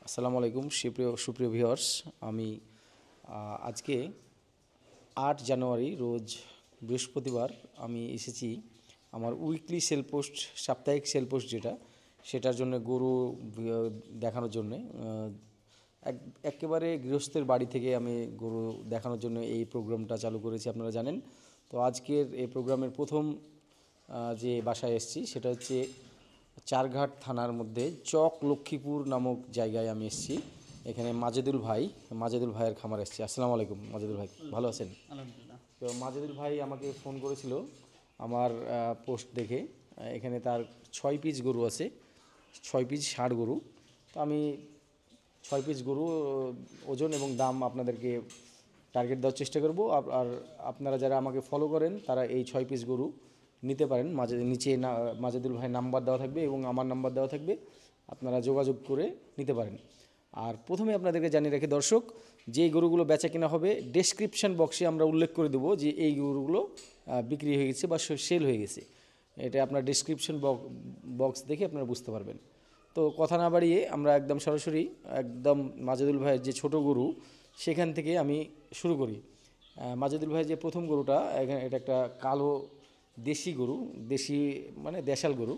আসসালামু আলাইকুম সুপ্রিয় ভিউয়ার্স। আমি আজকে 8 জানুয়ারি রোজ বৃহস্পতিবার আমি এসেছি আমার উইকলি সেল পোস্ট, সাপ্তাহিক সেল পোস্ট যেটা, সেটার জন্য গরু দেখানোর জন্যে। একেবারে গৃহস্থের বাড়ি থেকে আমি গরু দেখানোর জন্য এই প্রোগ্রামটা চালু করেছি, আপনারা জানেন। তো আজকের এই প্রোগ্রামের প্রথম যে বাসায় এসেছি সেটা হচ্ছে চারঘাট থানার মধ্যে চক লক্ষ্মীপুর নামক জায়গায় আমি এসেছি। এখানে মাজেদুল ভাইয়ের খামার এসেছি। আসসালামু আলাইকুম মাজেদুল ভাই, ভালো আছেন? আলহামদুলিল্লাহ। তো মাজেদুল ভাই আমাকে ফোন করেছিল আমার পোস্ট দেখে। এখানে তার 6 পিস গরু আছে, 6 পিস ষাঁড় গরু। তো আমি 6 পিস গরু ওজন এবং দাম আপনাদেরকে টার্গেট দেওয়ার চেষ্টা করব। আর আপনারা যারা আমাকে ফলো করেন তারা এই 6 পিস গরু নিতে পারেন। নিচে মাজেদুল ভাই নাম্বার দেওয়া থাকবে এবং আমার নাম্বার দেওয়া থাকবে, আপনারা যোগাযোগ করে নিতে পারেন। আর প্রথমে আপনাদেরকে জানিয়ে রাখি দর্শক, যে গরুগুলো বেচা কেনা হবে ডেসক্রিপশন বক্সে আমরা উল্লেখ করে দেবো যে এই গরুগুলো বিক্রি হয়ে গেছে বা সেল হয়ে গেছে। এটা আপনার ডেসক্রিপশন বক্স দেখে আপনারা বুঝতে পারবেন। তো কথা না বাড়িয়ে আমরা একদম সরাসরি একদম মাজেদুল ভাইয়ের যে ছোট গরু সেখান থেকে আমি শুরু করি। মাজেদুল ভাইয়ের যে প্রথম গরুটা, এটা একটা কালো দেশি গরু, দেশি মানে দেশাল গরু।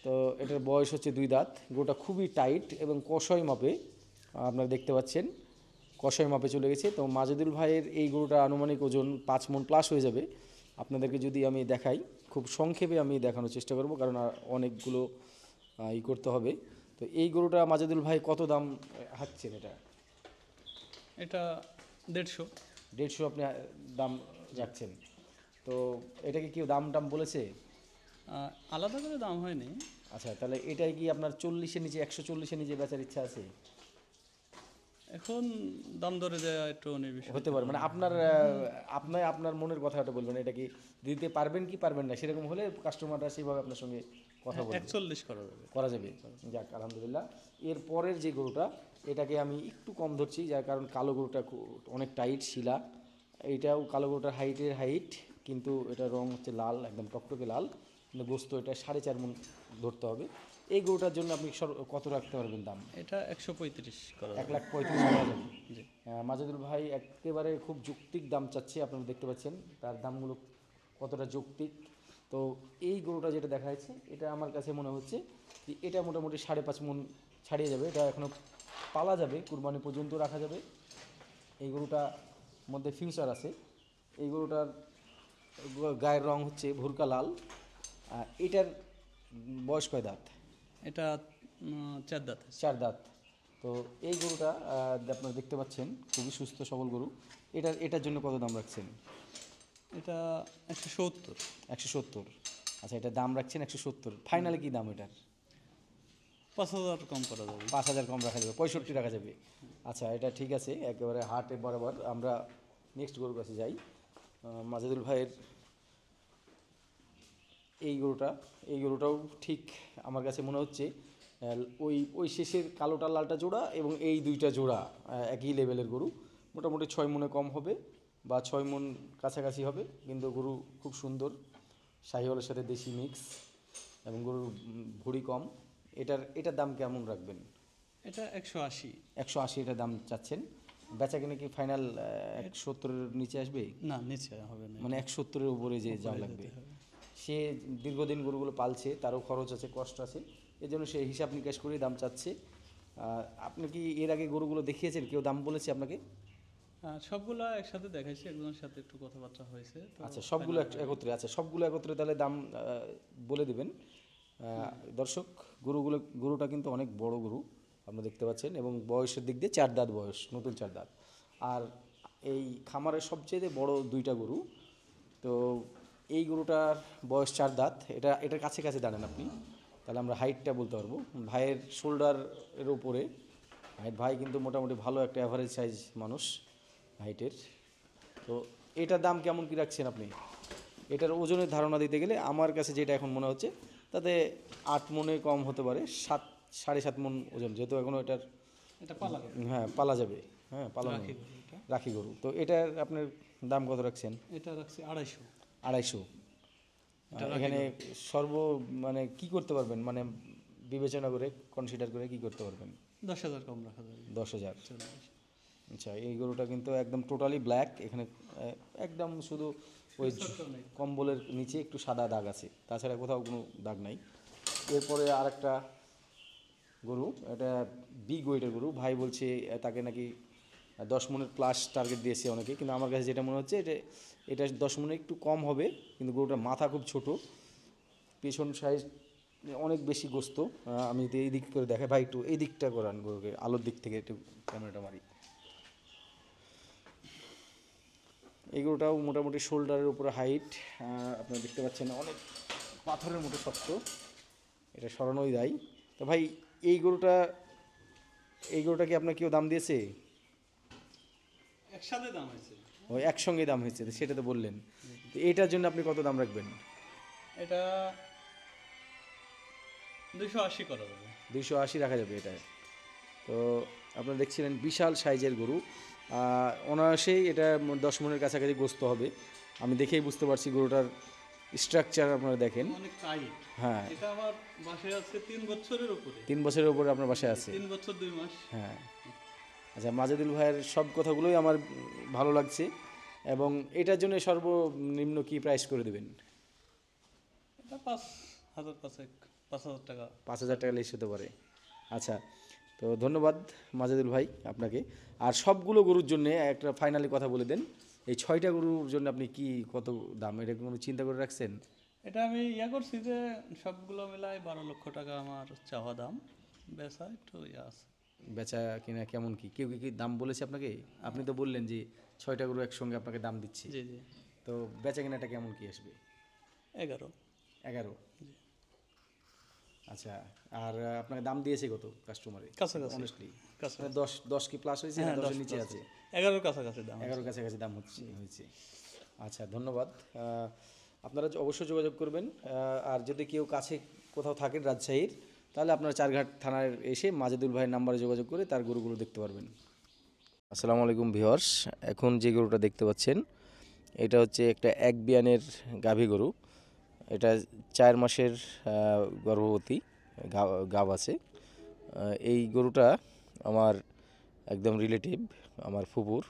তো এটার বয়স হচ্ছে 2 দাঁত। গরুটা খুবই টাইট এবং কষয় মাপে, আপনারা দেখতে পাচ্ছেন কষয় মাপে চলে গেছে। তো মাজেদুল ভাইয়ের এই গরুটা আনুমানিক ওজন 5 মণ প্লাস হয়ে যাবে। আপনাদেরকে যদি আমি দেখাই, খুব সংক্ষেপে আমি দেখানোর চেষ্টা করব, কারণ অনেকগুলো করতে হবে। তো এই গরুটা মাজেদুল ভাই কত দাম হাঁকছেন? এটা 150। 150 আপনি দাম যাচ্ছেন। তো এটাকে কেউ দাম বলেছে? আলাদা করে দাম হয়নি। আচ্ছা, তাহলে এটাই কি আপনার 40-এর নিচে, 140-এর নিচে বেচার ইচ্ছা আছে? এখন দাম ধরে দেওয়া একটু নির্বিষয় হতে পারে, মানে আপনার মনের কথাটা বলবেন। এটা কি দিতে পারবেন কি পারবেন না, সেরকম হলে কাস্টমাররা সেইভাবে আপনার সঙ্গে কথা বলবে। 41 করা যাবে। করা যাবে। যাক, আলহামদুলিল্লাহ। এর পরের যে গরুটা, এটাকে আমি একটু কম ধরছি, যার কারণ কালো গরুটা অনেক টাইট শিলা। এইটাও কালো গরুটার হাইট, কিন্তু এটা রং হচ্ছে লাল, একদম টকটকে লাল। কিন্তু গোস্ত এটা 4.5 মণ ধরতে হবে। এই গরুটার জন্য আপনি কত রাখতে পারবেন দাম? এটা 135 করা যাবে। 1,35,000 করা যাবে। জি। মাজেদুল ভাই একেবারে খুব যৌক্তিক দাম চাচ্ছে, আপনারা দেখতে পাচ্ছেন তার দামগুলো কতটা যৌক্তিক। তো এই গরুটা যেটা দেখা যাচ্ছে, এটা আমার কাছে মনে হচ্ছে যে এটা মোটামুটি 5.5 মণ ছাড়িয়ে যাবে। এটা এখনও পালা যাবে, কুরবানি পর্যন্ত রাখা যাবে। এই গরুটার মধ্যে ফিউচার আছে। এই গরুটার গায়ের রং হচ্ছে ভুরকা লাল। এটার বয়স কয় দাঁত? এটা 4 দাঁত। 4 দাঁত। তো এই গরুটা আপনারা দেখতে পাচ্ছেন খুবই সুস্থ সবল গরু। এটার জন্য কত দাম রাখছেন? এটা 170। 170। আচ্ছা, এটার দাম রাখছেন 170। ফাইনালে কি দাম এটার? 5,000 কম করা যাবে। 5,000 কম রাখা যাবে, 65 রাখা যাবে। আচ্ছা, এটা ঠিক আছে, একেবারে হাটে বরাবর। আমরা নেক্সট গরুর কাছে যাই। মাজেদুল ভাইয়ের এই গরুটাও ঠিক আমার কাছে মনে হচ্ছে ওই শেষের কালোটা লালটা জোড়া এবং এই দুইটা জোড়া একই লেভেলের গরু। মোটামুটি 6 মণে কম হবে বা 6 মণ কাছাকাছি হবে, কিন্তু গরু খুব সুন্দর, শাহিওয়ালের সাথে দেশি মিক্স এবং গরুর ভুঁড়ি কম। এটার দাম কেমন রাখবেন? এটা 180। 180 এটার দাম চাচ্ছেন। বেচা কিনে কি ফাইনাল 170-এর নিচে আসবে? না, নিচে হবে না, মানে 170-এর উপরে যে যাওয়া লাগবে। সে দীর্ঘদিন গরুগুলো পালছে, তারও খরচ আছে, কষ্ট আছে, এজন্য সে হিসাব নিকাশ করেই দাম চাচ্ছে। আপনি কি এর আগে গরুগুলো দেখিয়েছেন? কেউ দাম বলেছে আপনাকে? সবগুলা একসাথে দেখাইছি, একজনের সাথে একটু কথাবার্তা হয়েছে তো। আচ্ছা, সবগুলো একত্রে। আচ্ছা, সবগুলো একত্রে তাহলে দাম বলে দেবেন। দর্শক, গরুটা কিন্তু অনেক বড় গরু, আপনারা দেখতে পাচ্ছেন, এবং বয়সের দিক দিয়ে 4 দাঁত বয়স, নতুন 4 দাঁত। আর এই খামারের সবচেয়ে বড় 2টা গরু। তো এই গরুটার বয়স 4 দাঁত। এটার কাছে কাছে দাঁড়ান আপনি, তাহলে আমরা হাইটটা বলতে পারবো। ভাইয়ের শোল্ডারের উপরে হাইট। ভাই কিন্তু মোটামুটি ভালো একটা অ্যাভারেজ সাইজ মানুষ হাইটের। তো এটার দাম কেমন কী রাখছেন আপনি? এটার ওজনের ধারণা দিতে গেলে আমার কাছে যেটা এখন মনে হচ্ছে, তাতে 8 মণে কম হতে পারে, 7-7.5 মণ ওজন, যেহেতু এখনও এটার এটা পালা যাবে। হ্যাঁ পালা যাবে, হ্যাঁ পালানো রাখি গরু। তো এটার আপনার দাম কত রাখছেন? এটা রাখছি 250। 250। এখানে মানে কি করতে পারবেন, মানে বিবেচনা করে কনসিডার করে কি করতে পারবেন? 10,000 কম রাখা যাবে। 10,000। চলে আসে। আচ্ছা, এই গরুটা কিন্তু একদম টোটালি ব্ল্যাক, এখানে একদম শুধু ওই ছোট্ট নেই। কম্বলের নিচে একটু সাদা দাগ আছে, তাছাড়া কোথাও কোনো দাগ নাই। এরপরে আরেকটা গরু, এটা বিগ ওয়েটের গরু, ভাই বলছে তাকে নাকি 10 মনের প্লাস টার্গেট দিয়েছে অনেকে, কিন্তু আমার কাছে যেটা মনে হচ্ছে এটা এটা 10 মনে একটু কম হবে, কিন্তু গরুটার মাথা খুব ছোট, পেছন সাইজ অনেক বেশি গোস্ত। আমি তো এই দিক করে দেখাই, ভাই একটু এই দিকটা করান গরুকে, আলোর দিক থেকে একটু ক্যামেরাটা মারি। এই গরুটাও মোটামুটি শোল্ডারের উপরে হাইট, আপনারা দেখতে পাচ্ছেন অনেক পাথরের মতো শক্ত, এটা সরানোই দায়। তো ভাই এই গরুটা কি আপনার কেউ দাম দিয়েছে? একসাথে দাম হয়েছে। ওই একসঙ্গে দাম হয়েছে, তো সেটা তো বললেন। তো এইটার জন্য আপনি কত দাম রাখবেন? এটা 280 করা যাবে। 280 রাখা যাবে এটা। তো আপনারা দেখছিলেন বিশাল সাইজের গরু, অনায়াসেই এটা 10 মনের কাছাকাছি গোস্ত হবে। আমি দেখেই বুঝতে পারছি গরুটার স্ট্রাকচার, আপনারা দেখেন। অনেক টাইট। হ্যাঁ, এটা আমার বাসায় আছে 3 বছরের উপরে। 3 বছরের উপরে আপনার বাসায় আছে। 3 বছর 2 মাস। হ্যাঁ, আচ্ছা, মাজেদুল ভাইয়ের সব কথাগুলোই আমার ভালো লাগছে, এবং এটার জন্য সর্বনিম্ন কি প্রাইস করে দেবেন? এটা 5,000 5,000 টাকা। 5,000 টাকা লেস হতে পারে। আচ্ছা, তো ধন্যবাদ মাজেদুল ভাই আপনাকে। আর সবগুলো গরুর জন্য একটা ফাইনালি কথা বলে দেন, এই 6টা গরুর জন্য আপনি কি কত দাম, এটা কোনো চিন্তা করে রাখছেন? এটা আমি করছি যে সবগুলো মিলাই 12 লক্ষ টাকা আমার চাওয়া দাম। বেচা একটু আছে। বেচা কিনা কেমন কি, কেউ কি দাম বলেছে আপনাকে? আপনি তো বললেন যে 6টা গরু একসঙ্গে আপনাকে দাম দিচ্ছে, জি জি। তো বেচা কিনাটা কেমন কি আসবে? 11। 11? আচ্ছা, আর আপনাকে দাম দিয়েছে কত কাস্টমারে কাছাকাছি। অনেস্টলি? কাছাকাছি। 10 কি প্লাস হয়েছে, না হ্যাঁ, 10-এর নিচে আছে? 11 কাছাকাছি দাম। 11 কাছাকাছি দাম হয়েছে। আচ্ছা, ধন্যবাদ। আপনারা অবশ্যই যোগাযোগ করবেন, আর যদি কেউ কাছে কোথাও থাকেন রাজশাহীর, তাহলে আপনারা চারঘাট থানায় এসে মাজেদুল ভাইয়ের নাম্বারে যোগাযোগ করে তার গরুগুলো দেখতে পারবেন। আসসালামু আলাইকুম ভিউয়ার্স, এখন যে গরুটা দেখতে পাচ্ছেন এটা হচ্ছে একটা এক বিয়ানের গাভী গরু। এটা 4 মাসের গর্ভবতী গাব আছে। এই গরুটা আমার একদম রিলেটিভ, আমার ফুপুর।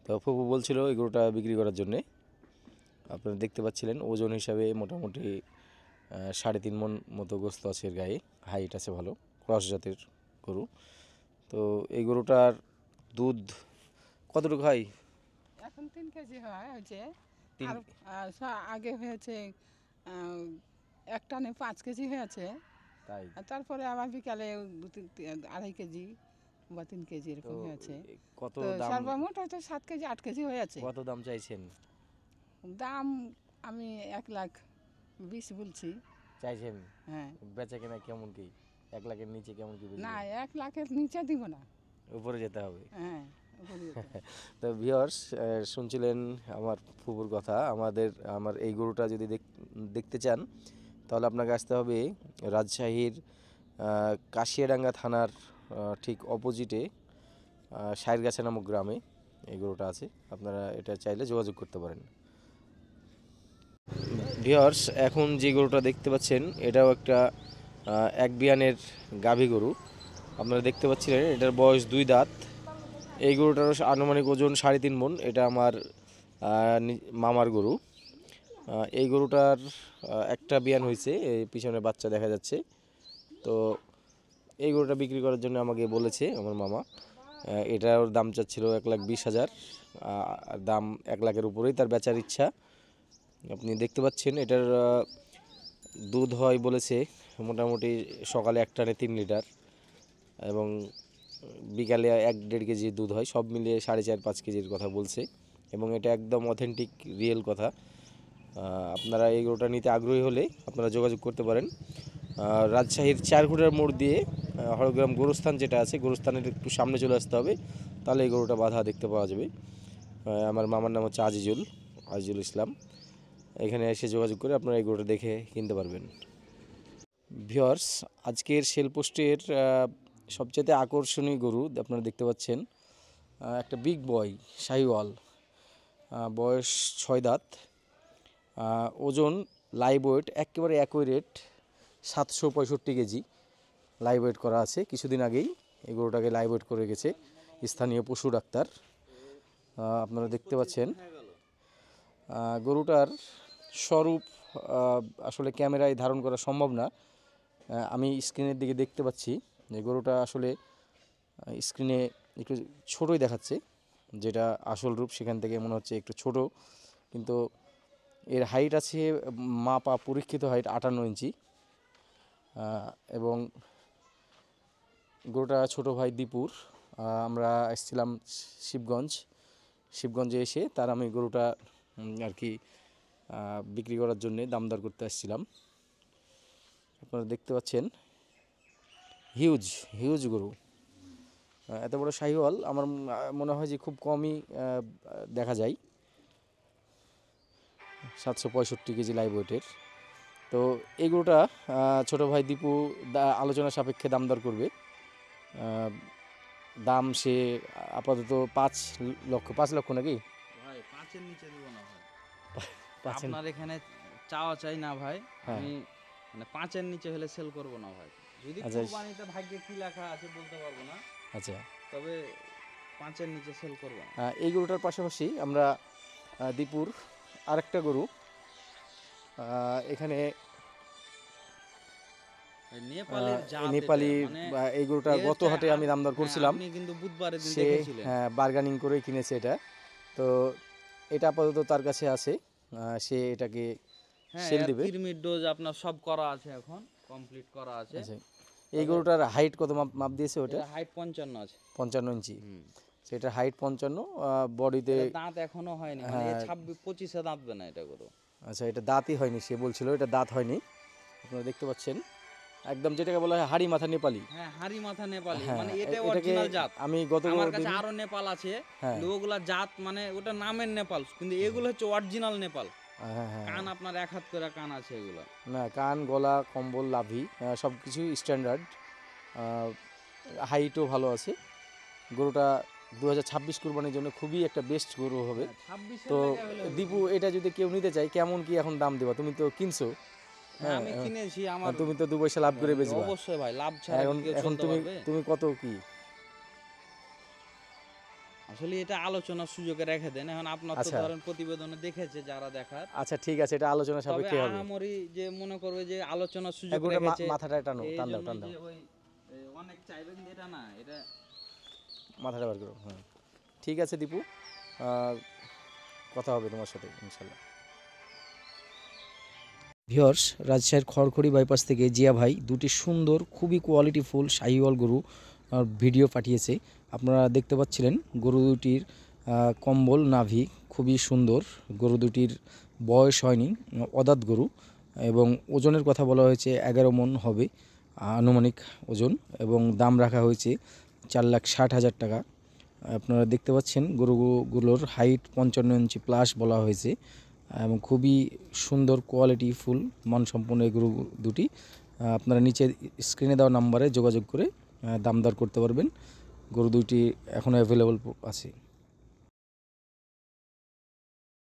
তো ফুপু বলছিল এই গরুটা বিক্রি করার জন্যে। আপনারা দেখতে পাচ্ছিলেন ওজন হিসাবে মোটামুটি 3.5 মণ মতো গোস্ত আছে এর গায়ে, হাইট আছে ভালো, ক্রস জাতের গরু। তো এই গরুটার দুধ কতটুকু হয়? এখন 3 কেজি হয়েছে। তিন- আর আগে হয়েছে এক টানে 5 কেজি হয়েছে। তাই? আর তারপরে আবার বিকালে 2-2.5 কেজি বা 3 কেজি তো এরকম হয়েছে। কত তো দাম, সর্বমোট হয়তো 7 কেজি 8 কেজি হয়েছে। কত দাম চাইছেন? দাম আমি 1,20,000 বলছি। চাইছেন? হ্যাঁ, বেচা কেনা কেমন কি, 1 লাখের নিচে কেমন কি না বেচবেন? 1 লাখের নিচে দিব না। উপরে যেতে হবে। হ্যাঁ, উপরে যেতে হবে। তো ভিউয়ার্স, শুনছিলেন আমার ফুপুর কথা। আমার এই গরুটা যদি দেখতে চান, তাহলে আপনাকে আসতে হবে রাজশাহীর কাশিয়াডাঙ্গা থানার ঠিক অপোজিটে সাইরগাছা নামক গ্রামে এই গরুটা আছে। আপনারা এটা চাইলে যোগাযোগ করতে পারেন। ভিউয়ার্স, এখন যে গরুটা দেখতে পাচ্ছেন এটাও একটা এক বিয়ানের গাভী গরু। আপনারা দেখতে পাচ্ছিলেন এটার বয়স 2 দাঁত। এই গরুটার আনুমানিক ওজন 3.5 মণ। এটা আমার মামার গরু। এই গরুটার একটা বিয়ান হয়েছে, এই পিছনে বাচ্চা দেখা যাচ্ছে। তো এই গরুটা বিক্রি করার জন্য আমাকে বলেছে আমার মামা। এটার দাম চাচ্ছিল 1,20,000, আর দাম 1 লাখের উপরেই তার বেচার ইচ্ছা। আপনি দেখতে পাচ্ছেন এটার দুধ হয় বলেছে মোটামুটি সকালে 1 টানে 3 লিটার, এবং বিকালে 1-1.5 কেজি দুধ হয়, সব মিলিয়ে 4.5-5 কেজির কথা বলছে, এবং এটা একদম অথেন্টিক রিয়েল কথা। আপনারা এই গরুটা নিতে আগ্রহী হলে আপনারা যোগাযোগ করতে পারেন। রাজশাহীর 4 মোড় দিয়ে হরগ্রাম গোরস্থান যেটা আছে, গোরস্থানের একটু সামনে চলে আসতে হবে, তাহলে এই গরুটা বাঁধা দেখতে পাওয়া যাবে। আমার মামার নাম হচ্ছে আজিজুল ইসলাম। এখানে এসে যোগাযোগ করে আপনারা এই গরুটা দেখে কিনতে পারবেন। ভিউয়ার্স, আজকের সেল পোস্টের সবচেয়ে আকর্ষণীয় গরু আপনারা দেখতে পাচ্ছেন, একটা বিগ বয় শাহিওয়াল, বয়স 6 দাঁত, ওজন লাইভ ওয়েট একেবারে অ্যাকুরেট 765 কেজি লাইভ ওয়েট করা আছে কিছুদিন আগেই। এই গরুটাকে লাইভ ওয়েট করে গেছে স্থানীয় পশু ডাক্তার। আপনারা দেখতে পাচ্ছেন গরুটার স্বরূপ আসলে ক্যামেরায় ধারণ করা সম্ভব না। আমি স্ক্রিনের দিকে দেখতে পাচ্ছি যে গরুটা আসলে স্ক্রিনে একটু ছোটোই দেখাচ্ছে, যেটা আসল রূপ সেখান থেকে মনে হচ্ছে একটু ছোট, কিন্তু এর হাইট আছে মাপা পরীক্ষিত হাইট 58 ইঞ্চি। এবং গরুটা ছোটো ভাই দীপুর। আমরা এসেছিলাম শিবগঞ্জে এসে তার আমি গরুটা আর কি বিক্রি করার জন্যে দামদর করতে আসছিলাম। আপনারা দেখতে পাচ্ছেন হিউজ গরু। এত বড় শাহিওয়াল আমার মনে হয় যে খুব কমই দেখা যায়। 765 কেজি লাইভ ওয়েটের। তো এই গরুটা ছোটো ভাই দীপু আলোচনা সাপেক্ষে দাম দর করবে। দাম সে আপাতত 5 লক্ষ নাকি ভাই 5-এর নিচে দিব না ভাই। পাচ্ছেন? আপনার এখানে চাওয়া চাই না ভাই, হ্যাঁ। আমি মানে 5-এর নিচে হলে সেল করব না ভাই। যদি আচ্ছা। কুরবানিতে ভাগ্যে কি লেখা আছে বলতে পারবো না, আচ্ছা, তবে 5-এর নিচে সেল করব না। এই গরুটার পাশাপাশি আমরা দীপুর আরেকটা গরু এখানে নেপালের জাত এটা, নেপালি মানে এই গরুটা এর গত চাই হাটে আমি দাম দর হ্যাঁ, করছিলাম। আপনি কিন্তু বুধবারের দিন সে দেখেছিলেন। বার্গেনিং করে কিনেছে এটা। তো এটা আপাতত তার কাছে আছে, সে এটাকে হ্যাঁ, সেল এর দিবে। কিরমির ডোজ আপনার সব করা আছে, এখন কমপ্লিট করা আছে। আচ্ছা, এই গরুটার হাইট কত মাপ দিয়েছে ওটা? এটা হাইট 55 আছে। 55 ইঞ্চি। হুম। সেটা হাইট 55, বডিতে এটা দাঁত এখনো হয়নি, মানে হ্যাঁ। 26-25-এ দাঁতবে না এটা গরু। আচ্ছা, এটা দাঁতই হয়নি, সে বলছিল এটা দাঁত হয়নি। আপনারা দেখতে পাচ্ছেন একদম যেটাকে বলা হয় হাড়ি মাথা নেপালি। হ্যাঁ, হাড়ি মাথা নেপালি, হ্যাঁ, মানে এটা এটাকে অরিজিনাল জাত। আমি গত আমার কাছে দিন আরো নেপাল আছে, হ্যাঁ। কিন্তু ওগুলা জাত মানে ওটা নামের নেপাল, কিন্তু এগুলো হচ্ছে অরিজিনাল নেপাল। হ্যাঁ, কান আপনার 1 হাত করে কান আছে এগুলো। না, কান, গলা, কম্বল, লাভি সব কিছু স্ট্যান্ডার্ড। হাইটও ভালো আছে। গরুটা 2026 কুরবানির জন্য খুবই একটা বেস্ট গরু হবে। 26-এর তো জায়গায় হলে হবে। দীপু, এটা যদি কেউ নিতে চায় কেমন কি এখন দাম দেবা? তুমি তো কিনছো, হ্যাঁ, আমি কিনেছি, আমার তুমি তো 2 পয়সা লাভ করে বেচবা। অবশ্যই ভাই, লাভ ছাড়া এখন কি কেউ এখন চলতে তুমি পারবে? তুমি কত কি? আসলে এটা আলোচনার সুযোগে রেখে দেন। এখন আপনার তো আচ্ছা। ধরেন প্রতিবেদনে দেখেছে যারা দেখার, আচ্ছা, ঠিক আছে, এটা আলোচনা তবে সাপেক্ষে হবে। আহামরি যে মনে করবে যে আলোচনার সুযোগ গরুটা রেখেছে, মাথাটা টানো, এই টান দাও, জন্য টান দাও, যে ওই অনেক চাইবেন, এটা না, এটা মাথাটা বার করো। হ্যাঁ, ঠিক আছে দীপু, কথা হবে তোমার সাথে ইনশাল্লাহ। ভিউয়ার্স, রাজশাহীর খড়খড়ি বাইপাস থেকে জিয়া ভাই দুটি সুন্দর খুবই কোয়ালিটিফুল শাহিওয়াল গরু ভিডিও পাঠিয়েছে। আপনারা দেখতে পাচ্ছিলেন গরু দুটির কম্বল, নাভি খুবই সুন্দর। গরু দুটির বয়স হয়নি, অদাঁত গরু, এবং ওজনের কথা বলা হয়েছে 11 মণ হবে আনুমানিক ওজন, এবং দাম রাখা হয়েছে 4,60,000 টাকা। আপনারা দেখতে পাচ্ছেন গরুগুলোর হাইট 55 ইঞ্চি প্লাস বলা হয়েছে, এবং খুবই সুন্দর কোয়ালিটি ফুল মানসম্পন্ন এই গরু দুটি। আপনারা নিচে স্ক্রিনে দেওয়া নাম্বারে যোগাযোগ করে দাম দর করতে পারবেন। গরু দুইটি এখনও অ্যাভেলেবল আছে।